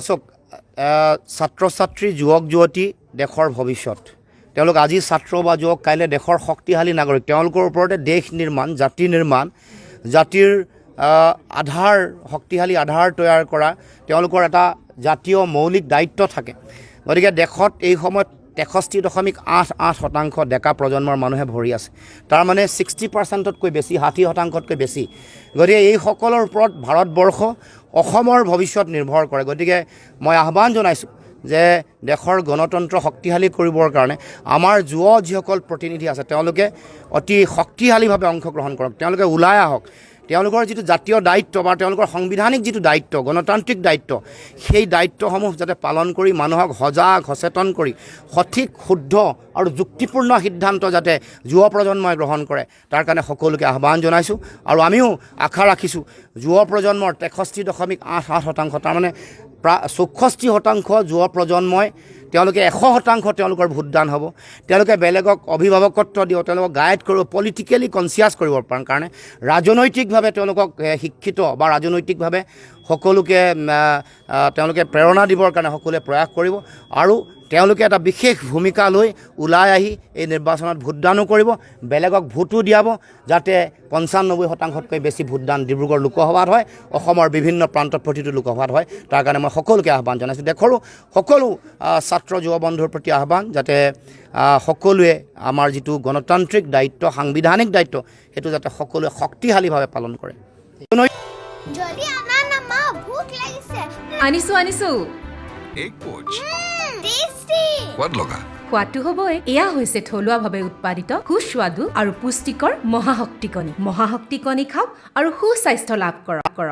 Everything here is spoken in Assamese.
চাওক ছাত্ৰ ছাত্ৰী যুৱক যুৱতী দেশৰ ভৱিষ্যত তেওঁলোক আজি ছাত্ৰ বা যুৱক কাইলৈ দেশৰ শক্তিশালী নাগৰিক তেওঁলোকৰ ওপৰতে দেশ নিৰ্মাণ জাতিৰ আধাৰ শক্তিশালী আধাৰ তৈয়াৰ কৰা তেওঁলোকৰ এটা জাতীয় মৌলিক দায়িত্ব থাকে গতিকে দেশত এই সময়ত 63.88% ডেকা প্ৰজন্মৰ মানুহে ভৰি আছে তাৰ মানে 60%তকৈ বেছি 60%তকৈ বেছি গতিকে এই সকলৰ ওপৰত ভাৰতবৰ্ষ অসমৰ ভৱিষ্যত নিৰ্ভৰ কৰে গতিকে মই আহ্বান জনাইছোঁ যে দেশৰ গণতন্ত্ৰ শক্তিশালী কৰিবৰ কাৰণে আমাৰ যুৱ যিসকল প্ৰতিনিধি আছে তেওঁলোকে অতি শক্তিশালীভাৱে অংশগ্ৰহণ কৰক তেওঁলোকে ওলাই আহক তেওঁলোকৰ যিটো জাতীয় দায়িত্ব বা তেওঁলোকৰ সাংবিধানিক যিটো দায়িত্ব গণতান্ত্ৰিক দায়িত্ব সেই দায়িত্বসমূহ যাতে পালন কৰি মানুহক সচেতন কৰি সঠিক শুদ্ধ আৰু যুক্তিপূৰ্ণ সিদ্ধান্ত যাতে যুৱ প্ৰজন্মই গ্ৰহণ কৰে তাৰ কাৰণে সকলোকে আহ্বান জনাইছোঁ আৰু আমিও আশা ৰাখিছোঁ যুৱ প্ৰজন্মৰ 63.88% তাৰমানে প্ৰায় 64% যুৱ প্ৰজন্মই তেওঁলোকে 100% তেওঁলোকৰ ভোটদান হ'ব তেওঁলোকে বেলেগক অভিভাৱকত্ব দিব তেওঁলোকক গাইড কৰিব পলিটিকেলি কনচিয়াছ কৰিবৰ কাৰণে ৰাজনৈতিকভাৱে তেওঁলোকক শিক্ষিত বা ৰাজনৈতিকভাৱে সকলোকে তেওঁলোকে প্ৰেৰণা দিবৰ কাৰণে সকলোৱে প্ৰয়াস কৰিব আৰু তেওঁলোকে এটা বিশেষ ভূমিকা লৈ ওলাই আহি এই নিৰ্বাচনত ভোটদানো কৰিব বেলেগক ভোটো দিয়াব যাতে 95%তকৈ বেছি ভোটদান ডিব্ৰুগড় লোকসভাত হয় অসমৰ বিভিন্ন প্ৰান্তত প্ৰতিটো লোকসভাত হয় তাৰ কাৰণে মই সকলোকে আহ্বান জনাইছোঁ দেশৰো সকলো ছাত্ৰ যুৱ বন্ধুৰ প্ৰতি আহ্বান যাতে সকলোৱে আমাৰ যিটো গণতান্ত্ৰিক দায়িত্ব সাংবিধানিক দায়িত্ব সেইটো যাতে সকলোৱে শক্তিশালীভাৱে পালন কৰে জলদি আনা না মা ভুক লাগিছে আনিছো এগ পোচ টেস্টি সোৱাদ লগা খোৱাটো হ'বই এয়া হৈছে থলুৱাভাৱে উৎপাদিত সুস্বাদু আৰু পুষ্টিকৰ মহাশক্তি কণী খাওক আৰু সুস্বাস্থ্য লাভ কৰক